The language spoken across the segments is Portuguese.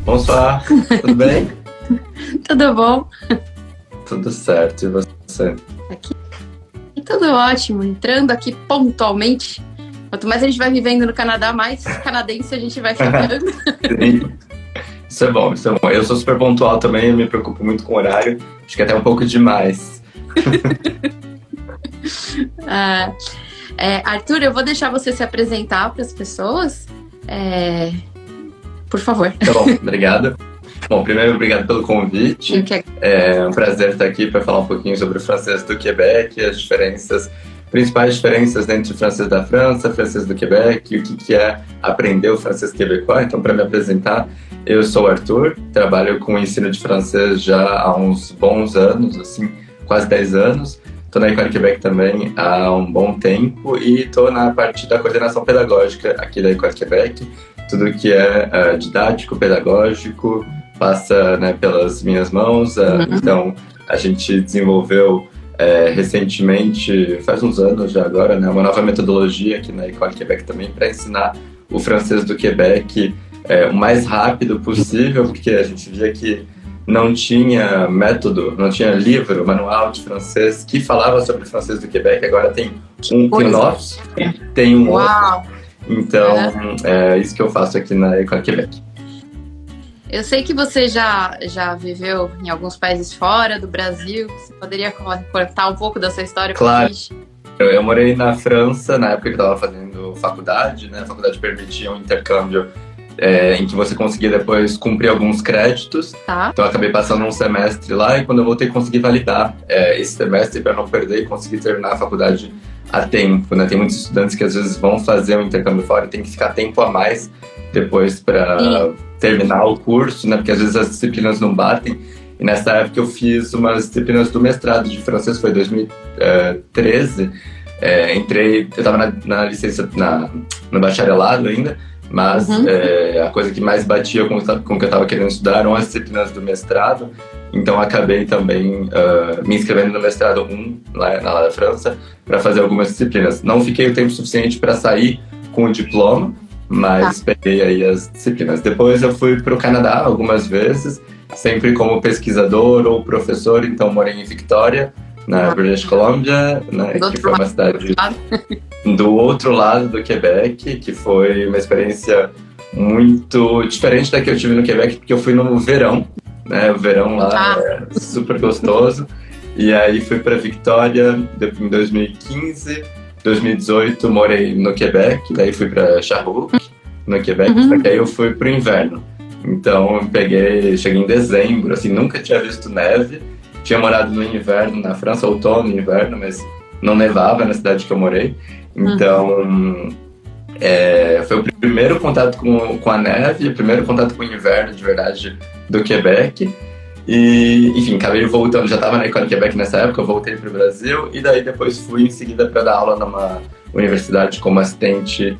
Bonsoir, tudo bem? Tudo bom? Tudo certo, e você? Aqui tudo ótimo, entrando aqui pontualmente. Quanto mais a gente vai vivendo no Canadá, mais canadense a gente vai ficando. Sim. Isso é bom, isso é bom. Eu sou super pontual também, eu me preocupo muito com o horário, acho que é até um pouco demais. Arthur, eu vou deixar você se apresentar para as pessoas. Por favor. Tá bom, obrigado. Bom, primeiro, obrigado pelo convite. É um prazer estar aqui para falar um pouquinho sobre o francês do Quebec, as principais diferenças entre o francês da França, o francês do Quebec, e o que é aprender o francês quebecois. Então, para me apresentar, eu sou o Arthur, trabalho com o ensino de francês já há uns bons anos, assim, quase 10 anos. Estou na Ecole Quebec também há um bom tempo e estou na parte da coordenação pedagógica aqui da Ecole Quebec. Tudo que é didático, pedagógico, passa, né, pelas minhas mãos. Então, a gente desenvolveu recentemente, faz uns anos já agora, né, uma nova metodologia aqui na Ecole Quebec também para ensinar o francês do Quebec o mais rápido possível, porque a gente via que não tinha método, não tinha livro, manual de francês que falava sobre o francês do Quebec. Agora tem um nosso, tem um outro. Então, é isso que eu faço aqui na Ecole Quebec. Eu sei que você já viveu em alguns países fora do Brasil. Você poderia contar um pouco da sua história? Claro. Eu morei na França na época que eu estava fazendo faculdade, né? A faculdade permitia um intercâmbio em que você conseguia depois cumprir alguns créditos. Tá. Então eu acabei passando um semestre lá e quando eu voltei consegui validar esse semestre para não perder e conseguir terminar a faculdade a tempo, né? Tem muitos estudantes que às vezes vão fazer um intercâmbio fora e tem que ficar tempo a mais depois para terminar o curso, né? Porque às vezes as disciplinas não batem. E nessa época eu fiz umas disciplinas do mestrado de francês, foi 2013. Eu estava na licença, no bacharelado ainda, mas a coisa que mais batia com o que eu estava querendo estudar eram as disciplinas do mestrado. Então acabei também me inscrevendo no mestrado 1 lá na França para fazer algumas disciplinas. Não fiquei o tempo suficiente para sair com o diploma, mas peguei aí as disciplinas. Depois eu fui para o Canadá algumas vezes, sempre como pesquisador ou professor. Então morei em Victoria, na British Columbia, né, que foi uma cidade do outro lado do Quebec, que foi uma experiência muito diferente da que eu tive no Quebec, porque eu fui no verão, né? O verão lá é super gostoso. E aí fui para Victoria em 2015, 2018 morei no Quebec, daí fui para Sherbrooke, no Quebec, só que aí eu fui pro inverno. Então cheguei em dezembro, assim, nunca tinha visto neve. Tinha morado no inverno na França, outono e inverno, mas não nevava na cidade que eu morei. Então, foi o primeiro contato com a neve, o primeiro contato com o inverno, de verdade, do Quebec. E, enfim, acabei voltando, já estava na Ecole Quebec nessa época, eu voltei para o Brasil e daí depois fui em seguida para dar aula numa universidade como assistente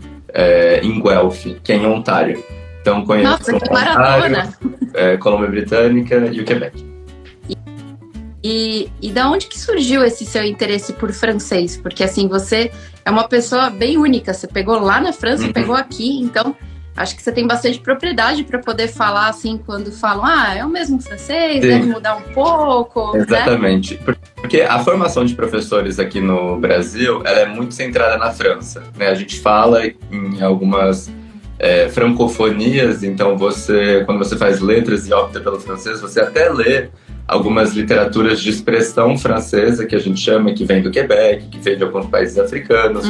em Guelph, que é em Ontário. Então, conheço Ontário, Colômbia Britânica e o Quebec. E da onde que surgiu esse seu interesse por francês? Porque, assim, você é uma pessoa bem única. Você pegou lá na França e pegou aqui. Então, acho que você tem bastante propriedade para poder falar, assim, quando falam é o mesmo francês, deve mudar um pouco. Exatamente. Né? Porque a formação de professores aqui no Brasil, ela é muito centrada na França, né? A gente fala em algumas francofonias. Então, quando você faz letras e opta pelo francês, você até lê algumas literaturas de expressão francesa, que a gente chama, que vem do Quebec, que vem de alguns países africanos,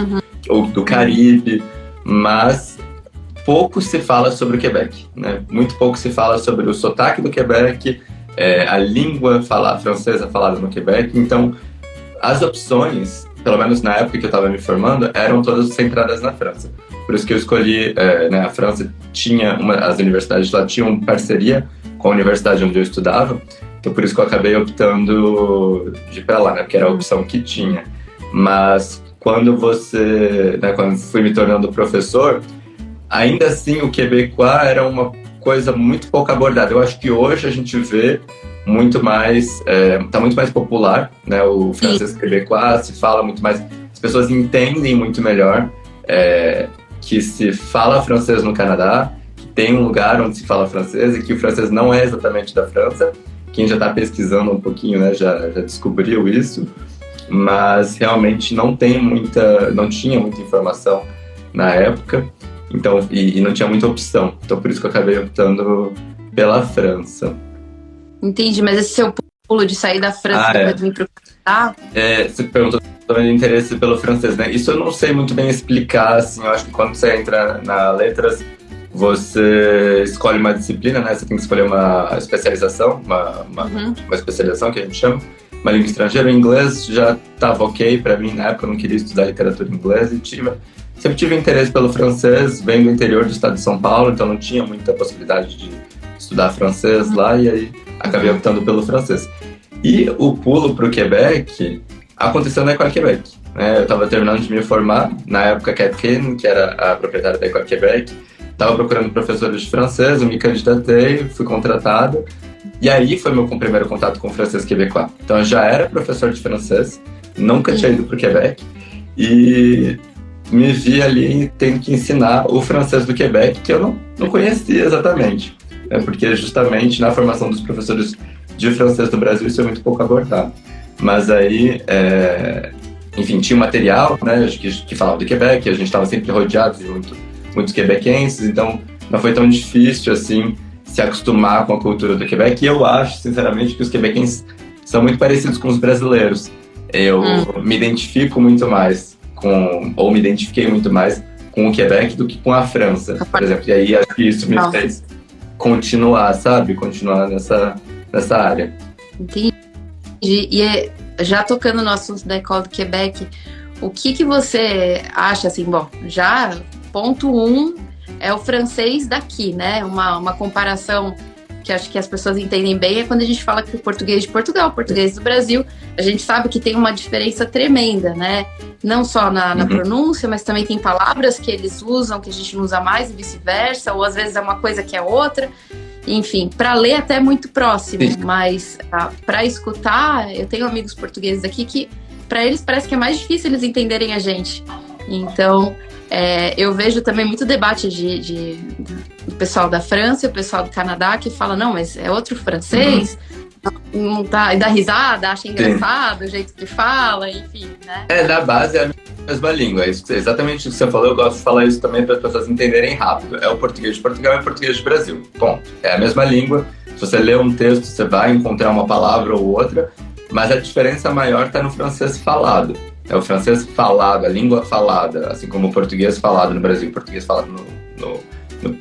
ou do Caribe, mas pouco se fala sobre o Quebec, né? Muito pouco se fala sobre o sotaque do Quebec, a língua francesa falada no Quebec. Então, as opções, pelo menos na época que eu estava me formando, eram todas centradas na França. Por isso que eu escolhi, né, a França as universidades lá tinham parceria com a universidade onde eu estudava. Então, por isso que eu acabei optando de ir para lá, né? Porque era a opção que tinha. Mas quando fui me tornando professor, ainda assim o quebecois era uma coisa muito pouco abordada. Eu acho que hoje a gente vê muito mais, tá muito mais popular, né? O francês quebecois se fala muito mais, as pessoas entendem muito melhor que se fala francês no Canadá, tem um lugar onde se fala francês e que o francês não é exatamente da França. Quem já está pesquisando um pouquinho, né, já descobriu isso, mas realmente não tinha muita informação na época, então, e não tinha muita opção. Então, por isso que eu acabei optando pela França. Entendi, mas esse seu pulo de sair da França depois vir para o Canadá... Você perguntou também o interesse pelo francês, né? Isso eu não sei muito bem explicar, assim, eu acho que quando você entra na letras, você escolhe uma disciplina, né? Você tem que escolher uma especialização, uma especialização que a gente chama, uma língua estrangeira. O inglês já estava ok para mim, na época eu não queria estudar literatura em inglês e sempre tive interesse pelo francês, venho do interior do estado de São Paulo, então não tinha muita possibilidade de estudar francês lá, e aí acabei optando pelo francês. E o pulo para o Quebec aconteceu na École Québec, né? Eu estava terminando de me formar, na época Catherine, que era a proprietária da École Québec, estava procurando professores de francês, eu me candidatei, fui contratado, e aí foi meu primeiro contato com o francês quebecois. Então eu já era professor de francês, nunca tinha ido para o Quebec, e me vi ali tendo que ensinar o francês do Quebec, que eu não conhecia exatamente, né? Porque justamente na formação dos professores de francês do Brasil isso é muito pouco abordado. Mas aí, enfim, tinha um material, né, que falava do Quebec, a gente estava sempre rodeado de muitos quebequenses, então não foi tão difícil assim se acostumar com a cultura do Quebec. E eu acho, sinceramente, que os quebequenses são muito parecidos com os brasileiros. Eu me identifico muito mais ou me identifiquei muito mais com o Quebec do que com a França, por exemplo. E aí acho que isso me fez continuar nessa área. Entendi. E já tocando no assunto da École do Québec, o que você acha, assim, bom, já ponto 1 é o francês daqui, né? Uma comparação que acho que as pessoas entendem bem é quando a gente fala que o português de Portugal, o português do Brasil, a gente sabe que tem uma diferença tremenda, né? Não só na pronúncia, mas também tem palavras que eles usam que a gente não usa mais e vice-versa, ou às vezes é uma coisa que é outra. Enfim, para ler até é muito próximo, mas para escutar, eu tenho amigos portugueses aqui que para eles parece que é mais difícil eles entenderem a gente. Então, eu vejo também muito debate do pessoal da França e o pessoal do Canadá que fala, não, mas é outro francês, não tá, e dá risada, acha engraçado o jeito que fala, enfim, né? Na base é a mesma língua, exatamente o que você falou, eu gosto de falar isso também para as pessoas entenderem rápido. É o português de Portugal e o português do Brasil, ponto. É a mesma língua, se você ler um texto, você vai encontrar uma palavra ou outra, mas a diferença maior está no francês falado. É o francês falado, a língua falada, assim como o português falado no Brasil, o português falado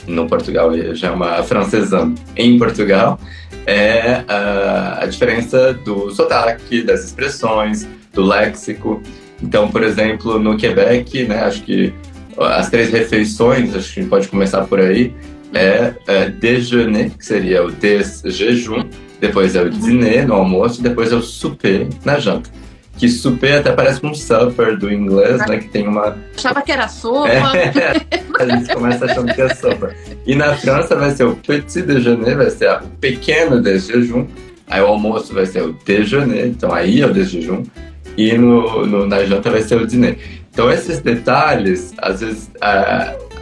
no Portugal, já é uma francesando. Em Portugal, é a diferença do sotaque, das expressões, do léxico. Então, por exemplo, no Quebec, né, acho que as 3 refeições, acho que a gente pode começar por aí, déjeuner, que seria o jejum, depois é o dîner, no almoço, depois é o souper, na janta. Que souper até parece um supper do inglês, né, que tem uma... Achava que era sopa. A gente começa achando que é sopa. E na França vai ser o petit déjeuner, vai ser o pequeno déjejum, aí o almoço vai ser o déjeuner, então aí é o déjejum, e na janta vai ser o dîner. Então esses detalhes, às vezes,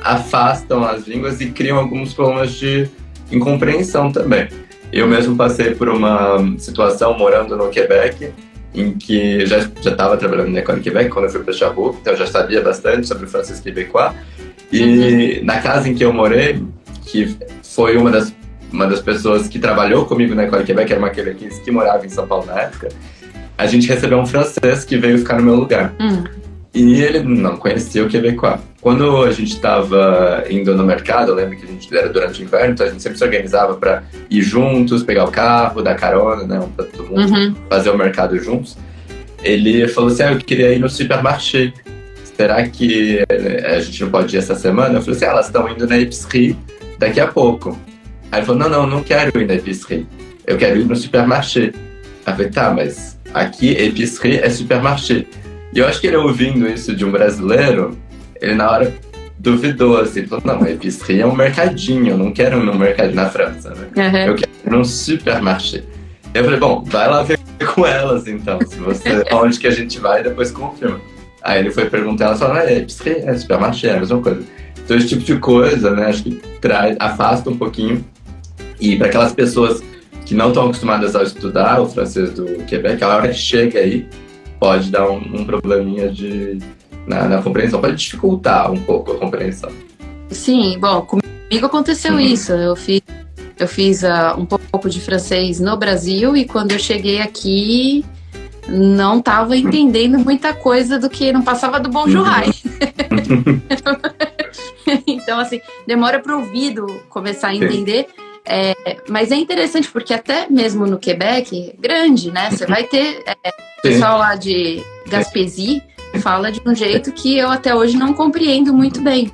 afastam as línguas e criam alguns problemas de incompreensão também. Eu mesmo passei por uma situação morando no Quebec, em que já estava trabalhando na École Québec quando eu fui para Sherbrooke, então eu já sabia bastante sobre o francês québécois. E na casa em que eu morei, que foi uma das pessoas que trabalhou comigo na École Québec, era uma quebequense que morava em São Paulo na época, a gente recebeu um francês que veio ficar no meu lugar. E ele não conhecia o québécois. Quando a gente estava indo no mercado, eu lembro que a gente era durante o inverno, então a gente sempre se organizava para ir juntos, pegar o carro, dar carona, né, para todo mundo, fazer o mercado juntos. Ele falou assim, eu queria ir no supermarché. Será que a gente não pode ir essa semana? Eu falei assim, elas estão indo na épicerie daqui a pouco. Aí ele falou, não quero ir na épicerie, eu quero ir no supermarché. Aí eu falei, tá, mas aqui épicerie é supermarché. E eu acho que ele ouvindo isso de um brasileiro, ele na hora duvidou, assim, ele falou, não, a épicerie é um mercadinho, eu não quero ir num mercadinho na França, né? Eu quero ir num supermarché. Eu falei, bom, vai lá ver com elas então, se você, onde que a gente vai, depois confirma. Aí ele foi perguntar, ela falou, é supermarché, é a mesma coisa. Então esse tipo de coisa, né, acho que afasta um pouquinho. E para aquelas pessoas que não estão acostumadas a estudar o francês do Quebec, a hora que chega aí, pode dar um probleminha na compreensão, pode dificultar um pouco a compreensão. Sim, bom, comigo aconteceu isso. Eu fiz um pouco de francês no Brasil e quando eu cheguei aqui não estava entendendo muita coisa do que não passava do bonjour. Então, assim, demora para o ouvido começar a entender. Mas é interessante porque até mesmo no Quebec, grande, né? Você vai ter pessoal lá de Gaspésie fala de um jeito que eu até hoje não compreendo muito bem.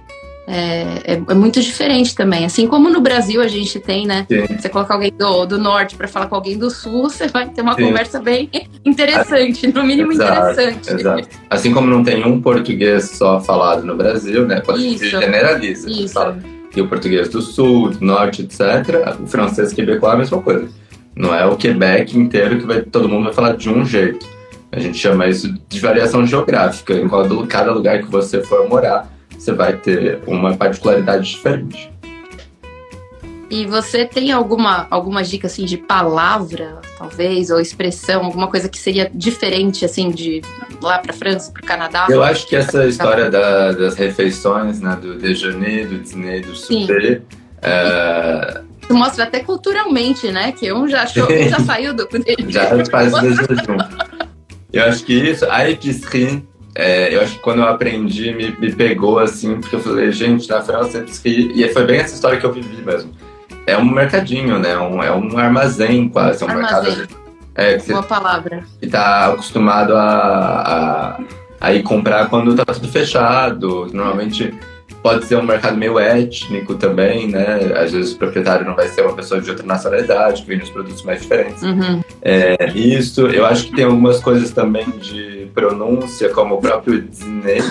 É muito diferente também. Assim como no Brasil a gente tem, né? Sim. Você coloca alguém do norte para falar com alguém do sul, você vai ter uma conversa bem interessante, no mínimo interessante. Exato. Assim como não tem um português só falado no Brasil, né? Quando a gente generaliza. A gente fala que o português do sul, do norte, etc. O francês quebecois é a mesma coisa. Não é o Quebec inteiro que todo mundo vai falar de um jeito. A gente chama isso de variação geográfica. Em cada lugar que você for morar, você vai ter uma particularidade diferente. E você tem alguma dica assim, de palavra, talvez, ou expressão, alguma coisa que seria diferente assim, de lá para a França, para o Canadá? Eu acho que essa história das refeições, né, do déjeuner, do dîner, do souper... Isso mostra até culturalmente, né? Que um já saiu do... Já faz o jejum. Eu acho que isso, a épicerie... eu acho que quando eu aprendi, me pegou assim, porque eu falei, gente, na França, épicerie... E foi bem essa história que eu vivi mesmo. É um mercadinho, né? É um armazém quase. É um mercado. Boa palavra. E tá acostumado a ir comprar quando tá tudo fechado. Normalmente pode ser um mercado meio étnico também, né? Às vezes o proprietário não vai ser uma pessoa de outra nacionalidade, que vende os produtos mais diferentes. Uhum. Isso, eu acho que tem algumas coisas também de pronúncia, como o próprio dîner,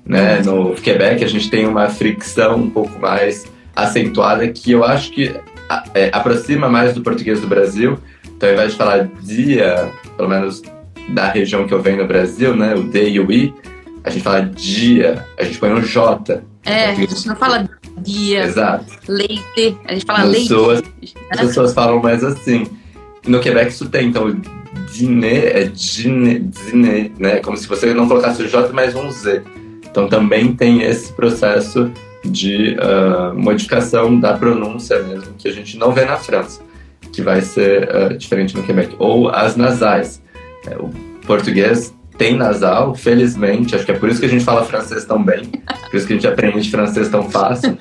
né? No Quebec a gente tem uma fricção um pouco mais acentuada que eu acho que aproxima mais do português do Brasil. Então, ao invés de falar dia, pelo menos da região que eu venho no Brasil, né, o D e o I, a gente fala dia, a gente põe um J. A gente não fala dia. Exato. Leite, a gente fala leite. As pessoas falam mais assim. No Quebec isso tem, então dîner é dîner, né, como se você não colocasse o J mais um Z. Então também tem esse processo de modificação da pronúncia mesmo, que a gente não vê na França, que vai ser diferente no Quebec. Ou as nasais. O português tem nasal, felizmente, acho que é por isso que a gente fala francês tão bem, por isso que a gente aprende francês tão fácil,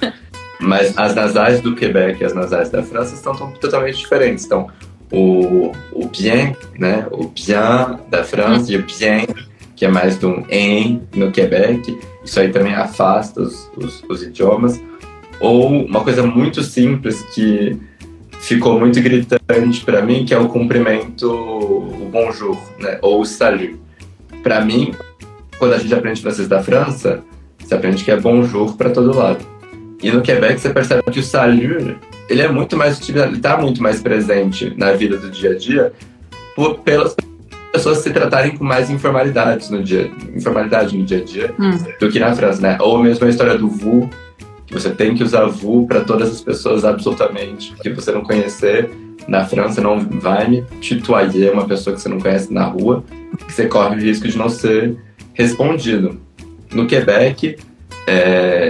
mas as nasais do Quebec e as nasais da França estão totalmente diferentes. Então, o bien, né, o bien da França e o bien, que é mais de um en no Quebec, isso aí também afasta os idiomas. Ou uma coisa muito simples que ficou muito gritante para mim, que é o cumprimento, o bonjour, né? Ou o salut. Para mim, quando a gente aprende francês da França, você aprende que é bonjour para todo lado. E no Quebec você percebe que o salut, ele é muito mais utilizado, ele está muito mais presente na vida do dia a dia pelas pessoas se tratarem com mais informalidade no dia a dia do que na França, né? Ou mesmo a história do vous, que você tem que usar vous para todas as pessoas absolutamente, que você não conhecer. Na França não vai me tutoyer uma pessoa que você não conhece na rua, que você corre o risco de não ser respondido. No Quebec,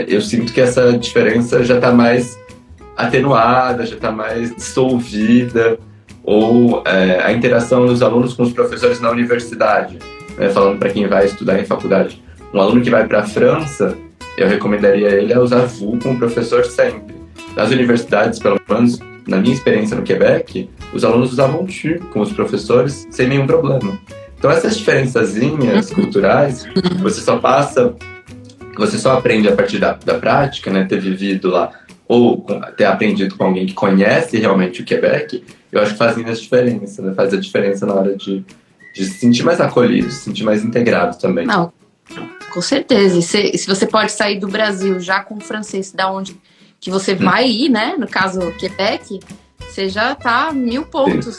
eu sinto que essa diferença já está mais atenuada, já está mais dissolvida. Ou a interação dos alunos com os professores na universidade, né? Falando para quem vai estudar em faculdade. Um aluno que vai para a França, eu recomendaria ele a usar vous com o professor sempre. Nas universidades, pelo menos na minha experiência no Quebec, os alunos usavam tu com os professores sem nenhum problema. Então essas diferençazinhas culturais, você só aprende a partir da prática, né? Ter vivido lá, ou ter aprendido com alguém que conhece realmente o Quebec, eu acho que fazem a diferença, né? Faz a diferença na hora de se sentir mais acolhido, se sentir mais integrado também. Não, com certeza. E se você pode sair do Brasil já com o francês, da onde que você vai ir, né? No caso, Quebec, você já tá 1000 pontos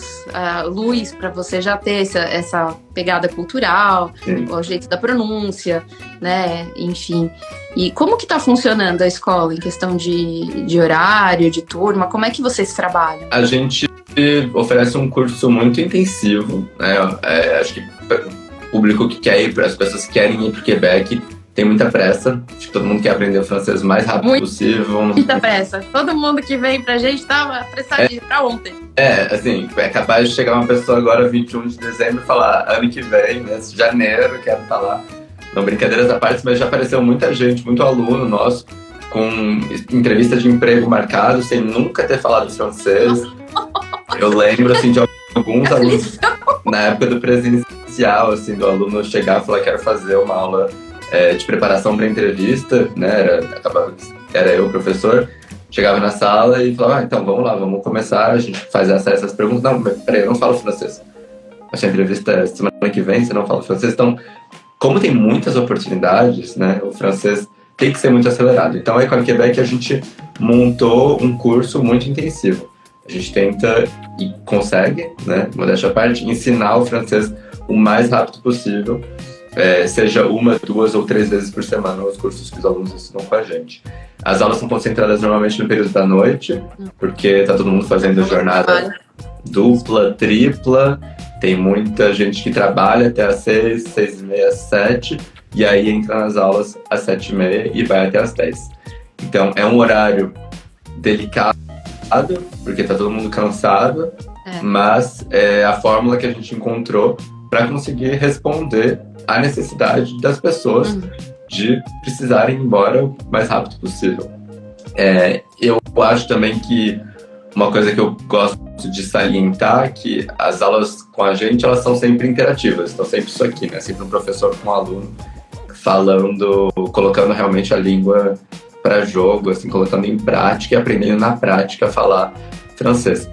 luz para você já ter essa pegada cultural, o jeito da pronúncia, né? Enfim. E como que tá funcionando a escola em questão de horário, de turma? Como é que vocês trabalham? A gente oferece um curso muito intensivo, né? Acho que o público que quer ir, as pessoas que querem ir para o Quebec, tem muita pressa. Acho que todo mundo quer aprender o francês o mais rápido possível. Muita pressa. Todo mundo que vem pra gente tava pressadinho pra ontem. Assim, é capaz de chegar uma pessoa agora, 21 de dezembro, e falar, ano que vem, né, janeiro, quero estar lá. Não, brincadeiras à parte, mas já apareceu muita gente, muito aluno nosso, com entrevista de emprego marcado, sem nunca ter falado francês. Eu lembro, assim, de alguns alunos, na época do presencial, assim, do aluno chegar e falar, quero fazer uma aula de preparação para entrevista, né? Era eu, professor, chegava na sala e falava, então vamos lá, vamos começar, a gente faz essas perguntas. Não, mas peraí, eu não falo francês. Essa entrevista é semana que vem, você não fala francês. Então, como tem muitas oportunidades, né? O francês tem que ser muito acelerado. Então, aí com a Quebec a gente montou um curso muito intensivo. A gente tenta e consegue, né? Modéstia à parte, ensinar o francês o mais rápido possível. Seja 1, 2 ou 3 vezes por semana os cursos que os alunos estudam com a gente. As aulas são concentradas normalmente no período da noite, porque tá todo mundo fazendo jornada dupla, tripla, tem muita gente que trabalha até às 6, 6h30, 7, e aí entra nas aulas às 7h30 e vai até às 10. Então é um horário delicado, porque tá todo mundo cansado, mas é a fórmula que a gente encontrou para conseguir responder à necessidade das pessoas de precisarem ir embora o mais rápido possível. Eu acho também que uma coisa que eu gosto de salientar é que as aulas com a gente, elas são sempre interativas, estão sempre isso aqui, né? Sempre um professor com um aluno falando, colocando realmente a língua para jogo, assim, colocando em prática e aprendendo na prática a falar francês.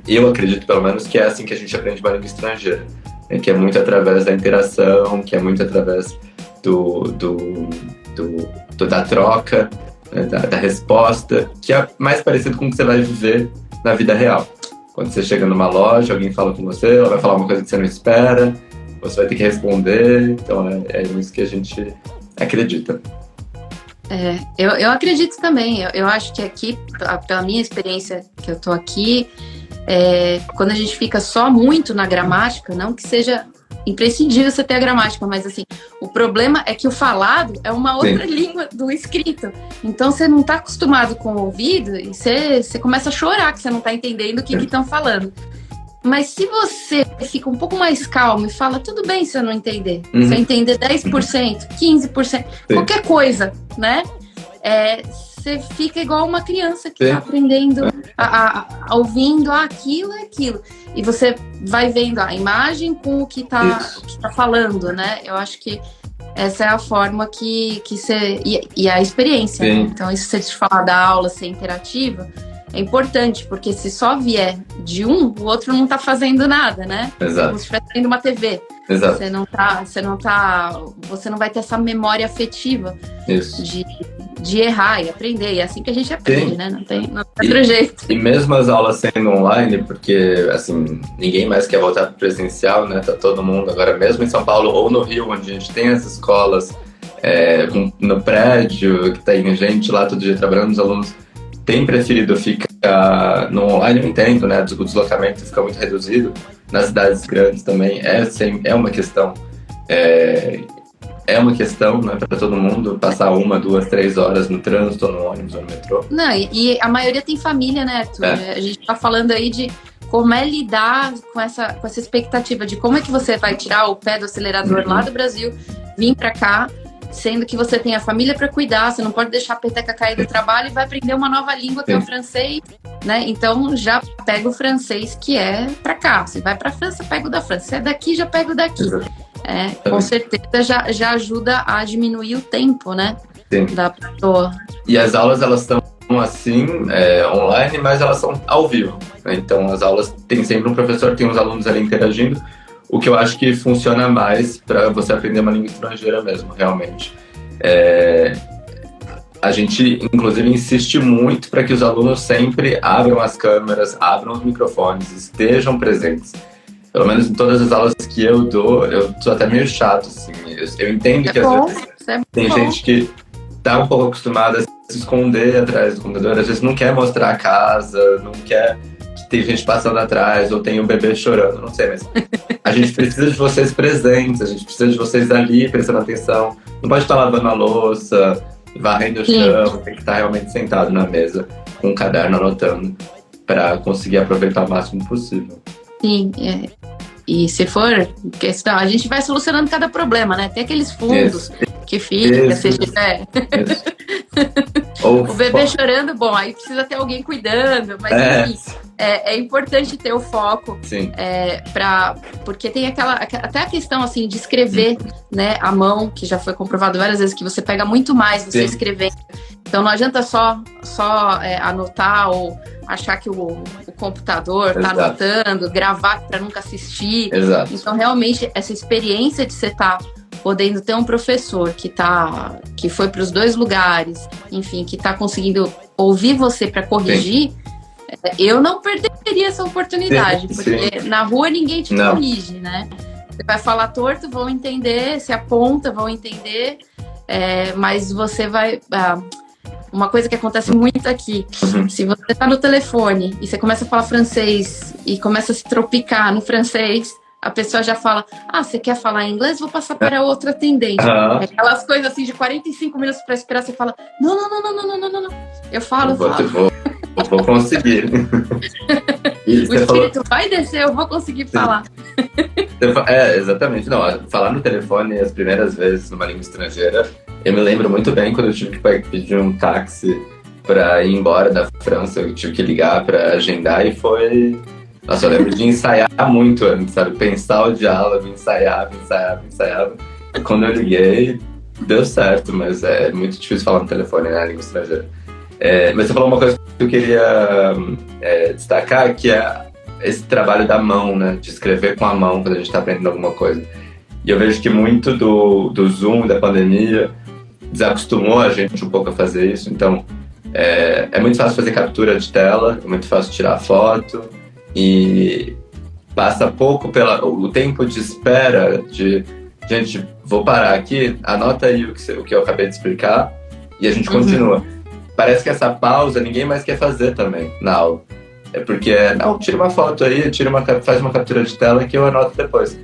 Eu acredito, pelo menos, que é assim que a gente aprende uma língua estrangeira, que é muito através da interação, que é muito através da troca, da resposta, que é mais parecido com o que você vai viver na vida real. Quando você chega numa loja, alguém fala com você, ela vai falar uma coisa que você não espera, você vai ter que responder, então é isso que a gente acredita. Eu acredito também. Eu acho que aqui, pela minha experiência que eu tô aqui, quando a gente fica só muito na gramática, não que seja imprescindível você ter a gramática, mas assim, o problema é que o falado é uma outra língua do escrito. Então você não tá acostumado com o ouvido e você começa a chorar que você não tá entendendo o que estão falando. Mas se você fica um pouco mais calmo e fala, tudo bem se eu não entender. Se eu entender 10%, 15%, qualquer coisa, né? Você fica igual uma criança que está aprendendo, ouvindo, aquilo é aquilo. E você vai vendo a imagem com o que tá falando, né? Eu acho que essa é a forma que você... E a experiência, né? Então, isso você te falar da aula ser interativa é importante, porque se só vier de um, o outro não tá fazendo nada, né? Exato. Como se estivesse vendo uma TV. Exato. Você não vai ter essa memória afetiva de errar e aprender. E é assim que a gente aprende, né? Não tem outro jeito. E mesmo as aulas sendo online, porque, assim, ninguém mais quer voltar pro presencial, né? Tá todo mundo agora, mesmo em São Paulo ou no Rio, onde a gente tem as escolas no prédio, que tem gente lá todo dia trabalhando, os alunos têm preferido ficar no online, eu entendo, né? O deslocamento fica muito reduzido. Nas cidades grandes também é uma questão. É uma questão, né, para todo mundo passar 1, 2, 3 horas no trânsito, ou no ônibus ou no metrô. Não, e a maioria tem família, né, Arthur? A gente tá falando aí de como é lidar com essa expectativa de como é que você vai tirar o pé do acelerador lá do Brasil, vir para cá, sendo que você tem a família para cuidar, você não pode deixar a peteca cair do trabalho e vai aprender uma nova língua que é o francês, né? Então já pega o francês que é para cá. Você vai para França, pega o da França. Se é daqui, já pega o daqui. Com certeza já ajuda a diminuir o tempo, né? Da pessoa. E as aulas, elas estão assim, online, mas elas são ao vivo, né? Então as aulas tem sempre um professor, tem uns alunos ali interagindo. O que eu acho que funciona mais para você aprender uma língua estrangeira mesmo, realmente. a gente, inclusive, insiste muito para que os alunos sempre abram as câmeras, abram os microfones, estejam presentes. Pelo menos em todas as aulas que eu dou, eu sou até meio chato, assim. Eu entendo que às vezes tem gente que tá um pouco acostumada a se esconder atrás do computador, às vezes não quer mostrar a casa, não quer que tem gente passando atrás, ou tem um bebê chorando, não sei, mas a gente precisa de vocês presentes, a gente precisa de vocês ali prestando atenção. Não pode estar lavando a louça, varrendo o chão, tem que estar realmente sentado na mesa com um caderno anotando para conseguir aproveitar o máximo possível. Sim, e se for questão, a gente vai solucionando cada problema, né? Tem aqueles fundos que fica, se tiver. O bebê chorando, bom, aí precisa ter alguém cuidando, mas enfim, é importante ter o foco, porque tem até a questão assim de escrever, né, à mão, que já foi comprovado várias vezes que você pega muito mais você escrevendo. Então não adianta só anotar ou achar que o computador está anotando, gravar para nunca assistir. Exato. Então realmente essa experiência de você estar podendo ter um professor que foi para os dois lugares, enfim, que está conseguindo ouvir você para corrigir, eu não perderia essa oportunidade, porque na rua ninguém te corrige, né? Você vai falar torto, vão entender, se aponta, vão entender, mas você vai... uma coisa que acontece muito aqui, se você está no telefone e você começa a falar francês e começa a se tropicar no francês, a pessoa já fala, você quer falar inglês? Vou passar para outro atendente. Aquelas coisas assim de 45 minutos para esperar, você fala, não. Eu falo. Vou conseguir. O espírito vai descer, eu vou conseguir falar. Exatamente. Não, falar no telefone as primeiras vezes numa língua estrangeira, eu me lembro muito bem quando eu tive que pedir um táxi para ir embora da França, eu tive que ligar para agendar e foi... Nossa, eu lembro de ensaiar muito antes, sabe? Pensar o diálogo, ensaiava. E quando eu liguei, deu certo, mas é muito difícil falar no telefone, né? Língua estrangeira. Mas você falou uma coisa que eu queria destacar, que é esse trabalho da mão, né? De escrever com a mão quando a gente está aprendendo alguma coisa. E eu vejo que muito do Zoom, da pandemia, desacostumou a gente um pouco a fazer isso. Então, é muito fácil fazer captura de tela, é muito fácil tirar foto. E passa pouco o tempo de espera de, gente, vou parar aqui, anota aí o que eu acabei de explicar e a gente continua. Parece que essa pausa ninguém mais quer fazer também na aula. É porque, tira uma foto aí, faz uma captura de tela que eu anoto depois.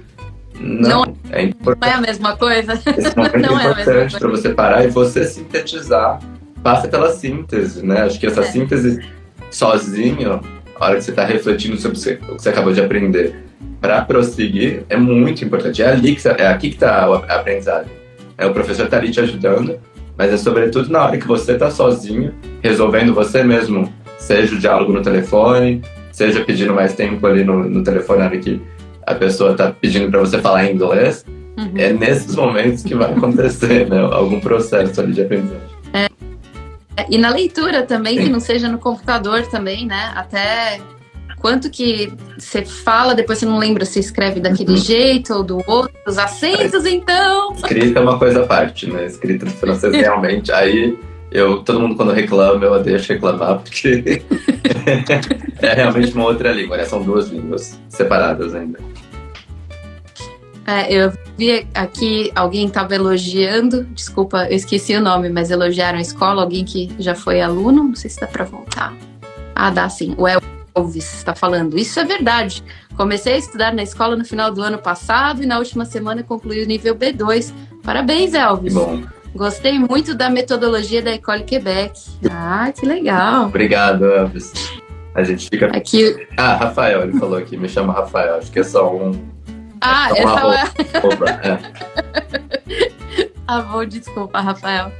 Não é importante. Não é a mesma coisa. Esse momento é importante para você parar e você sintetizar. Passa pela síntese, né? Acho que essa síntese sozinho, a hora que você está refletindo sobre o que você acabou de aprender, para prosseguir, é muito importante. É aqui que está a aprendizagem. O professor está ali te ajudando, mas é sobretudo na hora que você está sozinho, resolvendo você mesmo, seja o diálogo no telefone, seja pedindo mais tempo ali no telefone, na hora que a pessoa está pedindo para você falar em inglês. É nesses momentos que vai acontecer, né, algum processo ali de aprendizagem. E na leitura também, que não seja no computador também, né? Até quanto que você fala, depois você não lembra se escreve daquele jeito ou do outro. Os acentos, então... Escrita é uma coisa à parte, né? Escrita do francês realmente. Aí, todo mundo quando reclama, eu deixo reclamar, porque é realmente uma outra língua, né? São duas línguas separadas ainda. Eu vi aqui, alguém estava elogiando, desculpa, eu esqueci o nome, mas elogiaram a escola, alguém que já foi aluno, não sei se dá para voltar. Dá sim, o Elvis está falando, isso é verdade, comecei a estudar na escola no final do ano passado e na última semana concluí o nível B2, parabéns Elvis. Bom. Gostei muito da metodologia da École Québec. Que legal. Obrigado, Elvis. A gente fica... Aqui... Rafael, ele falou aqui, me chama Rafael, acho que é só um... bom, desculpa, Rafael.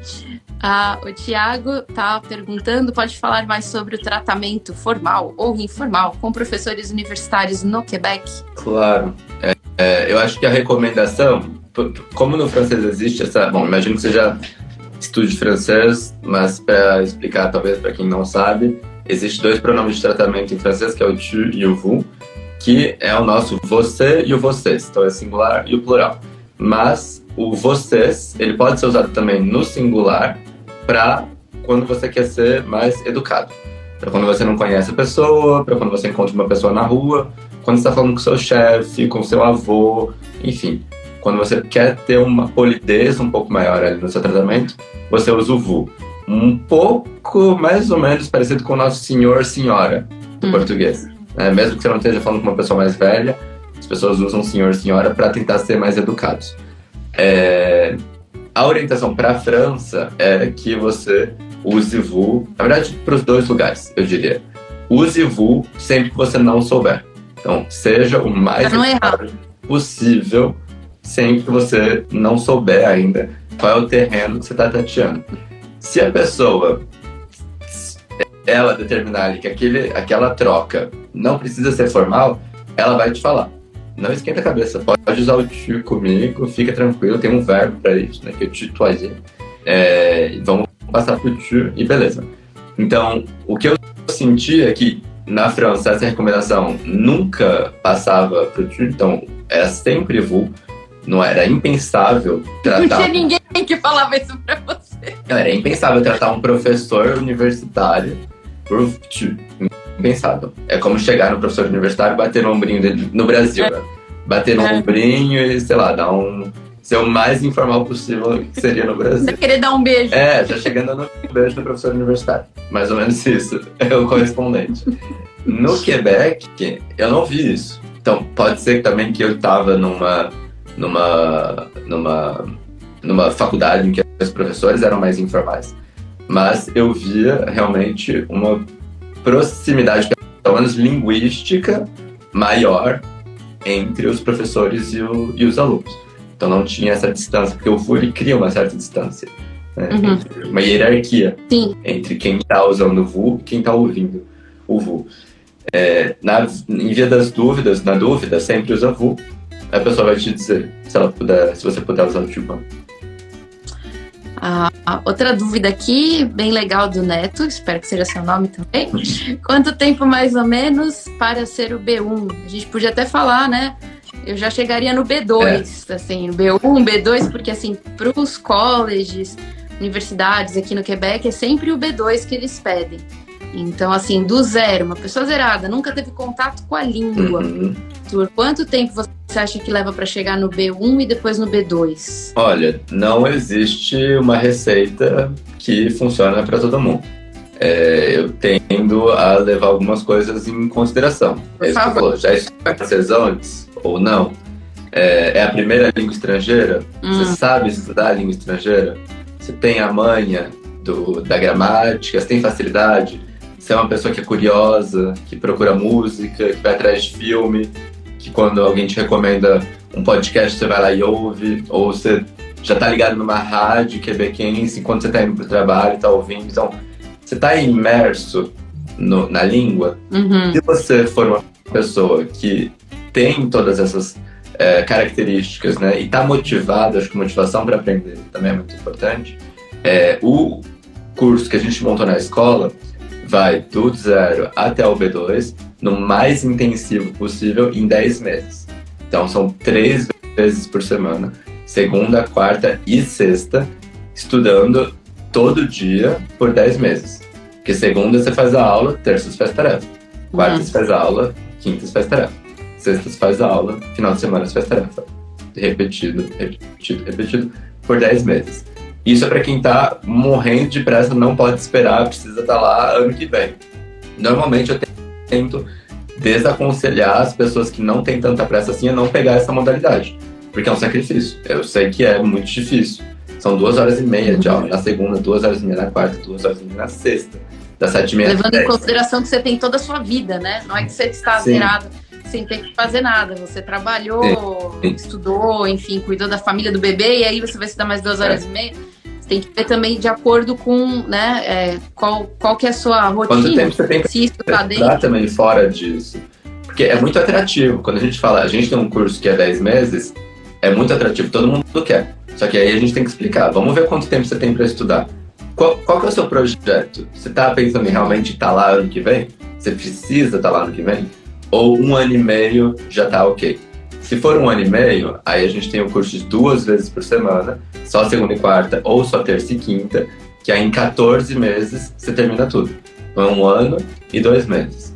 O Tiago tá perguntando, pode falar mais sobre o tratamento formal ou informal com professores universitários no Quebec? Claro. Eu acho que a recomendação, como no francês existe essa... Bom, imagino que você já estude francês, mas para explicar, talvez para quem não sabe, existem 2 pronomes de tratamento em francês, que é o tu e o vous, que é o nosso você e o vocês, então é singular e o plural. Mas o vocês, ele pode ser usado também no singular para quando você quer ser mais educado. Para quando você não conhece a pessoa, para quando você encontra uma pessoa na rua, quando você está falando com seu chefe, com seu avô, enfim. Quando você quer ter uma polidez um pouco maior ali no seu tratamento, você usa o vous. Um pouco, mais ou menos, parecido com o nosso senhor, senhora, do português. Mesmo que você não esteja falando com uma pessoa mais velha, as pessoas usam senhor, senhora para tentar ser mais educados. A orientação para a França é que você use vous, na verdade, para os dois lugares, eu diria. Use vous sempre que você não souber. Então, seja o mais educado possível sempre que você não souber ainda qual é o terreno que você está tateando. Se a pessoa, ela determinar ali que aquela troca não precisa ser formal, ela vai te falar. Não esquenta a cabeça, pode usar o tu comigo, fica tranquilo, tem um verbo para isso, né, que é tutoyer. Vamos passar pro tu e beleza. Então, o que eu senti é que na França essa recomendação nunca passava pro tu, então era sempre vous. Não era impensável tratar... Não tinha ninguém que falava isso pra você. Não, era impensável tratar um professor universitário por tu. Impensável. É como chegar no professor universitário e bater no ombrinho dele no Brasil, né? Bater no ombrinho e, sei lá, dar ser o mais informal possível que seria no Brasil. Você querer dar um beijo. Já chegando dando um beijo no professor universitário. Mais ou menos isso. É o correspondente. No Quebec, eu não vi isso. Então, pode ser também que eu tava numa faculdade em que os professores eram mais informais. Mas eu via realmente uma proximidade, pelo menos linguística, maior entre os professores e os alunos. Então não tinha essa distância, porque o vous cria uma certa distância, né? Uma hierarquia. Sim. Entre quem está usando o vous e quem está ouvindo o vous. Em via das dúvidas, na dúvida, sempre usa vous. A pessoa vai te dizer se você puder usar o tu. Outra dúvida aqui, bem legal do Neto, espero que seja seu nome também. Quanto tempo mais ou menos para ser o B1? A gente podia até falar, né? Eu já chegaria no B2, assim, no B1, B2, porque assim, para os colleges, universidades aqui no Quebec, é sempre o B2 que eles pedem. Então, assim, do zero, uma pessoa zerada, nunca teve contato com a língua. Por quanto tempo você acha que leva para chegar no B1 e depois no B2? Olha, não existe uma receita que funcione para todo mundo. Eu tendo a levar algumas coisas em consideração. Por favor. Já estudou antes ou não? É a primeira língua estrangeira? Você sabe estudar a língua estrangeira? Você tem a manha da gramática? Você tem facilidade? Você é uma pessoa que é curiosa, que procura música, que vai atrás de filme, que quando alguém te recomenda um podcast, você vai lá e ouve, ou você já tá ligado numa rádio quebequense enquanto você tá indo pro trabalho e tá ouvindo. Então, você tá imerso na língua. Se você for uma pessoa que tem todas essas características, né, e tá motivado, acho que motivação para aprender também é muito importante, o curso que a gente montou na escola vai do 0 até o B2 no mais intensivo possível em 10 meses. Então são 3 vezes por semana, segunda, quarta e sexta, estudando todo dia por 10 meses. Porque segunda você faz a aula, terça você faz tarefa. Quarta você faz a aula, quinta você faz tarefa. Sexta você faz a aula, final de semana você faz tarefa. Repetido por 10 meses. Isso é para quem tá morrendo de pressa, não pode esperar, precisa estar lá ano que vem. Normalmente eu tento desaconselhar as pessoas que não têm tanta pressa assim a não pegar essa modalidade, porque é um sacrifício. Eu sei que é muito difícil. São 2h30 de aula na segunda, 2h30 na quarta, 2h30 na sexta, das 7h30 levando em consideração que você tem toda a sua vida, né? Não é que você está zerado sem ter que fazer nada. Você trabalhou, estudou, enfim, cuidou da família do bebê, e aí você vai estudar mais 2h30. Você tem que ver também de acordo com, né, qual que é a sua rotina. Quanto tempo você tem que estudar também fora disso. Porque é muito atrativo. Quando a gente fala, a gente tem um curso que é 10 meses, é muito atrativo, todo mundo quer. Só que aí a gente tem que explicar. Vamos ver quanto tempo você tem para estudar. Qual que é o seu projeto? Você está pensando em realmente estar lá ano que vem? Você precisa estar lá ano que vem? Ou 1 ano e meio já está ok? Se for 1 ano e meio, aí a gente tem o curso de 2 vezes por semana, só segunda e quarta ou só terça e quinta, que aí em 14 meses você termina tudo. Então é 1 ano e 2 meses.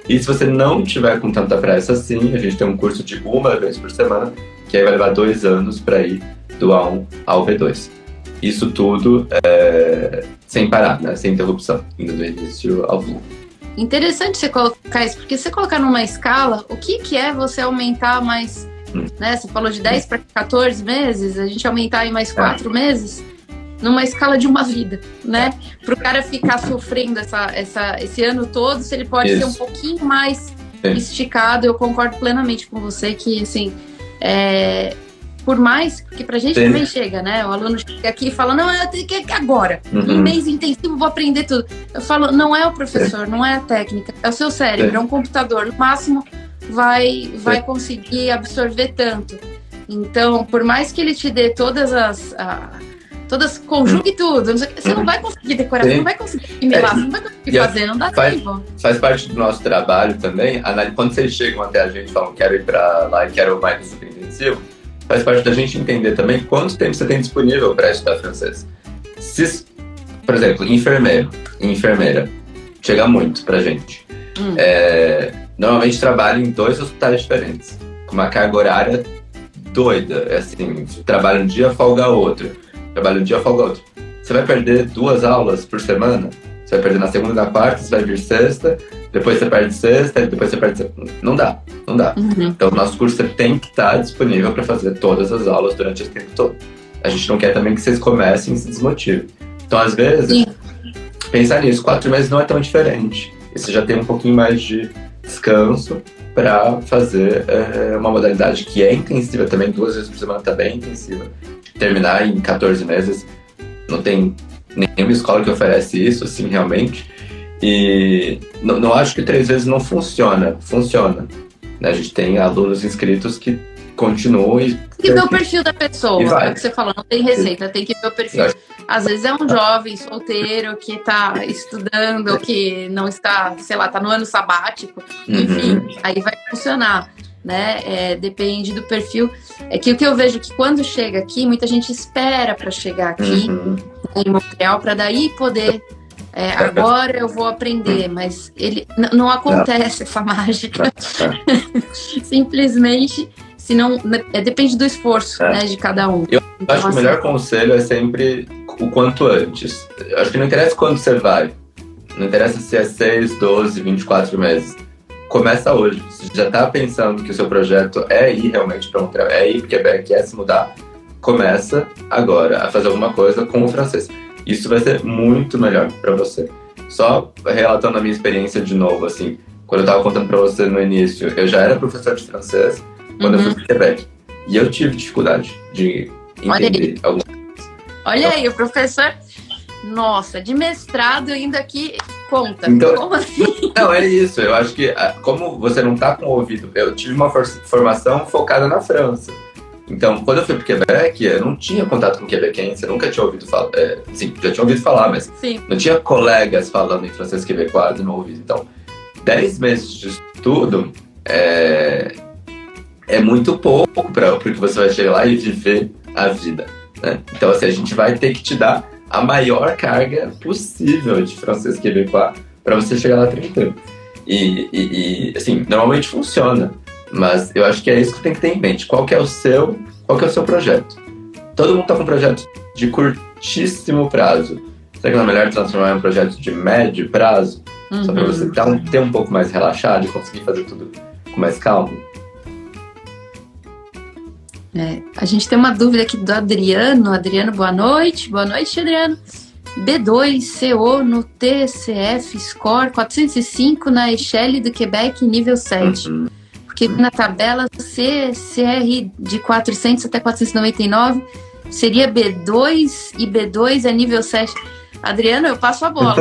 E se você não tiver com tanta pressa assim, a gente tem um curso de 1 vez por semana, que aí vai levar 2 anos para ir do A1 ao B2. Isso tudo sem parar, né? Sem interrupção, indo do início ao fim. Interessante você colocar isso, porque se você colocar numa escala, o que é você aumentar mais, né? Você falou de 10 para 14 meses, a gente aumentar em mais 4 meses, numa escala de uma vida, né? Para o cara ficar sofrendo esse ano todo, se ele pode ser um pouquinho mais esticado, eu concordo plenamente com você que, assim, por mais que pra gente também chega, né? O aluno chega aqui e fala, não, eu tenho que agora, em mês intensivo vou aprender tudo. Eu falo, não é o professor, não é a técnica, é o seu cérebro, é um computador, no máximo vai conseguir absorver tanto. Então, por mais que ele te dê todas conjugue tudo, não sei, você não vai conseguir decorar, você não vai conseguir e-mailar, você não vai conseguir fazer, não dá tempo. Faz parte do nosso trabalho também, quando vocês chegam até a gente e falam, quero ir pra lá e quero mais super intensivo, faz parte da gente entender também quanto tempo você tem disponível para estudar francês. Por exemplo, enfermeira, chega muito pra gente. Normalmente trabalha em 2 hospitais diferentes, com uma carga horária doida, assim, trabalha um dia, folga outro, trabalha um dia, folga outro. Você vai perder 2 aulas por semana? Você vai perder na segunda e na quarta, você vai vir sexta, depois você perde sexta, e depois você perde sexta. Não dá. Então, o nosso curso tem que estar disponível para fazer todas as aulas durante esse tempo todo. A gente não quer também que vocês comecem e se desmotivem. Então, às vezes, pensar nisso, 4 meses não é tão diferente. E você já tem um pouquinho mais de descanso para fazer uma modalidade que é intensiva também, 2 vezes por semana tá bem intensiva. Terminar em 14 meses, não tem nenhuma escola que oferece isso, assim, realmente. E não acho que 3 vezes não funciona. Né? A gente tem alunos inscritos que continuam e... Tem que ver o perfil da pessoa, é o que você falou, não tem receita, tem que ver o perfil. Às vezes é um jovem solteiro que está estudando, ou que não está, sei lá, está no ano sabático, enfim, aí vai funcionar, né? Depende do perfil. É que o que eu vejo é que quando chega aqui, muita gente espera para chegar aqui em Montreal para daí poder... agora eu vou aprender, mas não acontece essa mágica. Simplesmente, senão, depende do esforço, né, de cada um. Eu acho que o melhor conselho é sempre o quanto antes. Eu acho que não interessa quando você vai. Não interessa se é 6, 12, 24 meses. Começa hoje. Se já está pensando que o seu projeto é ir realmente para Montreal, é ir para Quebec, é se mudar, começa agora a fazer alguma coisa com o francês. Isso vai ser muito melhor para você. Só relatando a minha experiência de novo, assim, quando eu estava contando para você no início, eu já era professor de francês quando eu fui para Quebec. E eu tive dificuldade de entender algumas coisas. Olha aí, o professor, nossa, de mestrado ainda aqui conta. Então, como assim? Não, é isso. Eu acho que, como você não está com o ouvido, eu tive uma formação focada na França. Então, quando eu fui para Quebec, eu não tinha contato com quebequense, eu nunca tinha ouvido falar. Sim, já tinha ouvido falar, mas não tinha colegas falando em francês quebecois, não ouvido. Então, 10 meses de estudo é muito pouco para o que você vai chegar lá e viver a vida, né? Então, assim, a gente vai ter que te dar a maior carga possível de francês quebecois para você chegar lá tranquilo. E, assim, normalmente funciona. Mas eu acho que é isso que tem que ter em mente. Qual que é o seu projeto? Todo mundo está com um projeto de curtíssimo prazo. Será que não é melhor transformar em um projeto de médio prazo? Só para você ter um pouco mais relaxado e conseguir fazer tudo com mais calma? A gente tem uma dúvida aqui do Adriano. Adriano, boa noite. Boa noite, Adriano. B2, CO no TCF Score 405 na Echelle do Quebec, nível 7. Porque na tabela CR de 400 até 499 seria B2 e B2 é nível 7. Adriano, eu passo a bola.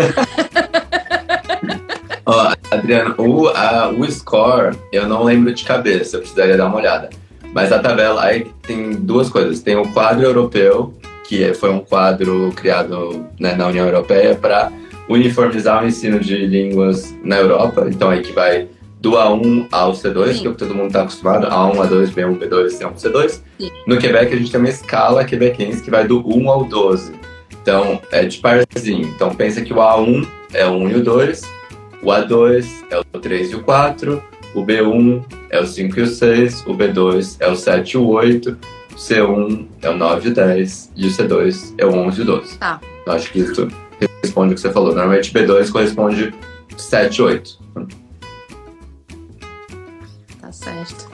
Adriano, o score eu não lembro de cabeça, eu precisaria dar uma olhada. Mas a tabela aí tem 2 coisas. Tem o quadro europeu, que foi um quadro criado, né, na União Europeia para uniformizar o ensino de línguas na Europa. Então aí que vai do A1 ao C2, que é o que todo mundo está acostumado, A1, A2, B1, B2, C1, C2. Sim. No Quebec, a gente tem uma escala quebequense que vai do 1 ao 12. Então, é de parzinho. Então, pensa que o A1 é o 1 e o 2, o A2 é o 3 e o 4, o B1 é o 5 e o 6, o B2 é o 7 e o 8, o C1 é o 9 e o 10 e o C2 é o 11 e o 12. Tá. Eu acho que isso responde o que você falou. Normalmente B2 corresponde 7 e 8. Tá certo.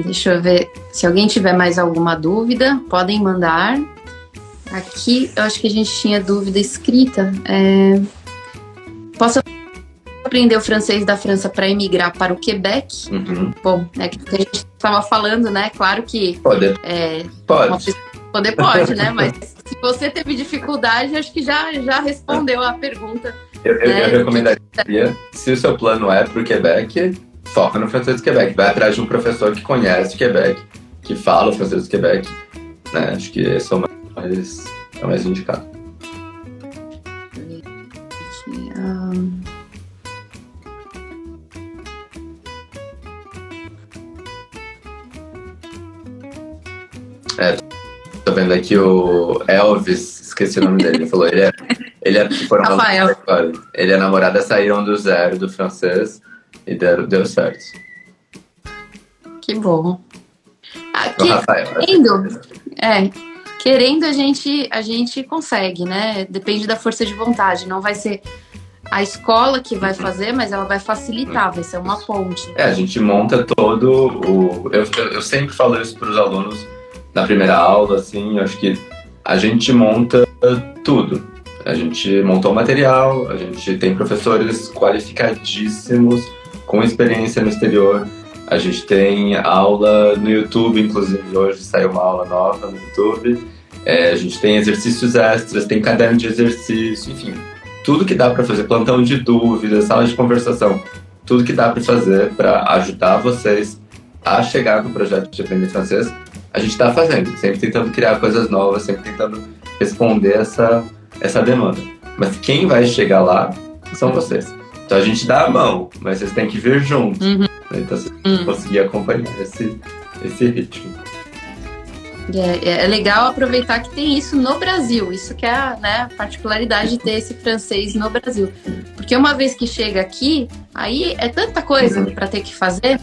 Deixa eu ver. Se alguém tiver mais alguma dúvida, podem mandar. Aqui, eu acho que a gente tinha dúvida escrita. Posso aprender o francês da França para emigrar para o Quebec? Uhum. Bom, é que a gente estava falando, né? Claro que... Pode. Pode, né? Mas se você teve dificuldade, acho que já respondeu a pergunta. Eu recomendaria, se o seu plano é para o Quebec, foca no francês do Quebec. Vai atrás de um professor que conhece o Quebec, que fala o francês do Quebec. Né? Acho que esse é o mais indicado. Tô vendo aqui o Elvis, esqueci o nome dele. Ele falou, Rafael. Ele e a namorada saíram do zero do francês e deu certo. Que bom. O Rafael. Querendo a gente consegue, né? Depende da força de vontade. Não vai ser a escola que vai fazer, mas ela vai facilitar, vai ser uma ponte. A gente monta todo o... Eu sempre falo isso para os alunos na primeira aula, assim, acho que a gente monta tudo. A gente montou o material, a gente tem professores qualificadíssimos, com experiência no exterior. A gente tem aula no YouTube, inclusive hoje saiu uma aula nova no YouTube. A gente tem exercícios extras, tem caderno de exercício, enfim. Tudo que dá para fazer, plantão de dúvidas, sala de conversação, tudo que dá para fazer para ajudar vocês a chegar no projeto de aprender francês, a gente está fazendo, sempre tentando criar coisas novas, sempre tentando responder essa demanda. Mas quem vai chegar lá são vocês. Então a gente dá a mão, mas vocês têm que vir juntos. Uhum. Então vocês têm que conseguir acompanhar esse ritmo. É legal aproveitar que tem isso no Brasil. Isso que é a particularidade de ter esse francês no Brasil. Porque uma vez que chega aqui, aí é tanta coisa para ter que fazer.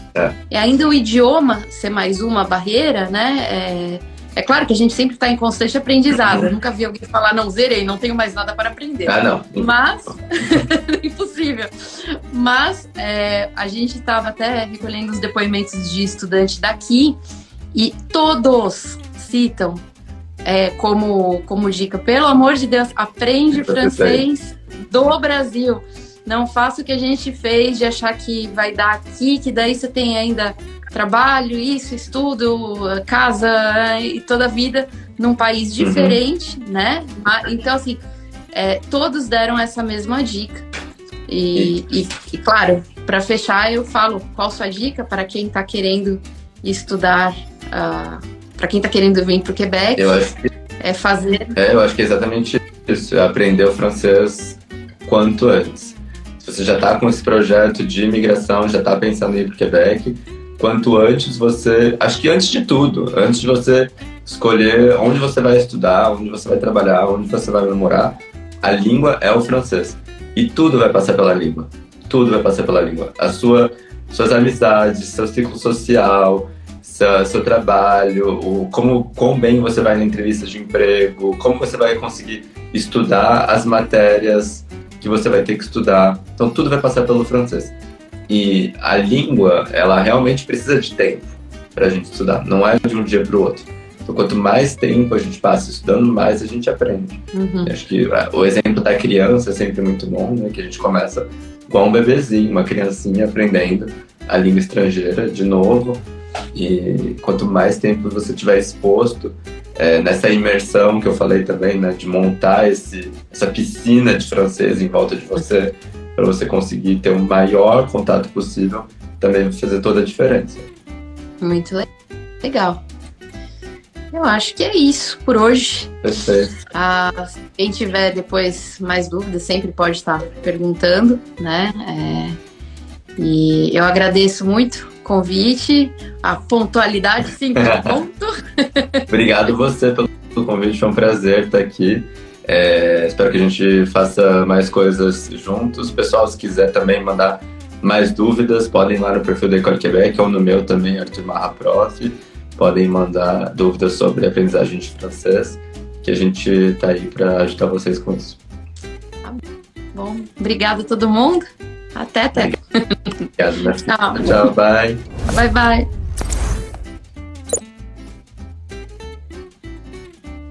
E ainda o idioma ser mais uma barreira, né? É claro que a gente sempre está em constante aprendizado. Eu nunca vi alguém falar, não, zerei, não tenho mais nada para aprender. Não. Mas, impossível. Mas a gente estava até recolhendo os depoimentos de estudante daqui e todos citam como dica, pelo amor de Deus, aprende francês do Brasil. Não faça o que a gente fez de achar que vai dar aqui, que daí você tem ainda trabalho, isso, estudo, casa e toda a vida num país diferente, né? Então, assim, todos deram essa mesma dica. E claro, para fechar, eu falo qual sua dica para quem está querendo estudar, para quem está querendo vir para o Quebec, fazer... eu acho que é exatamente isso, aprender o francês quanto antes. Se você já está com esse projeto de imigração, já está pensando em ir para o Quebec, quanto antes você... Acho que antes de tudo, antes de você escolher onde você vai estudar, onde você vai trabalhar, onde você vai morar, a língua é o francês. E tudo vai passar pela língua. Tudo vai passar pela língua. Suas amizades, seu ciclo social, seu trabalho, quão bem você vai na entrevista de emprego, como você vai conseguir estudar as matérias que você vai ter que estudar. Então, tudo vai passar pelo francês. E a língua, ela realmente precisa de tempo para a gente estudar. Não é de um dia para o outro. Então, quanto mais tempo a gente passa estudando, mais a gente aprende. Acho que o exemplo da criança é sempre muito bom, né? Que a gente começa igual um bebezinho, uma criancinha aprendendo a língua estrangeira de novo. E quanto mais tempo você tiver exposto nessa imersão que eu falei também, né, de montar essa piscina de francês em volta de você, para você conseguir ter o maior contato possível, também vai fazer toda a diferença. Muito legal. Eu acho que é isso por hoje. Perfeito. Quem tiver depois mais dúvidas, sempre pode estar perguntando, né? E eu agradeço muito o convite, a pontualidade, sim, ponto. Obrigado você pelo convite, foi um prazer estar aqui. Espero que a gente faça mais coisas juntos. Pessoal, se quiser também mandar mais dúvidas, podem ir lá no perfil da Ecole Quebec ou no meu também, Arthur Marra Prof. Podem mandar dúvidas sobre a aprendizagem de francês, que a gente está aí para ajudar vocês com isso. Bom, obrigado a todo mundo. Até. Obrigado, né? Tchau. Tchau, bye. Bye.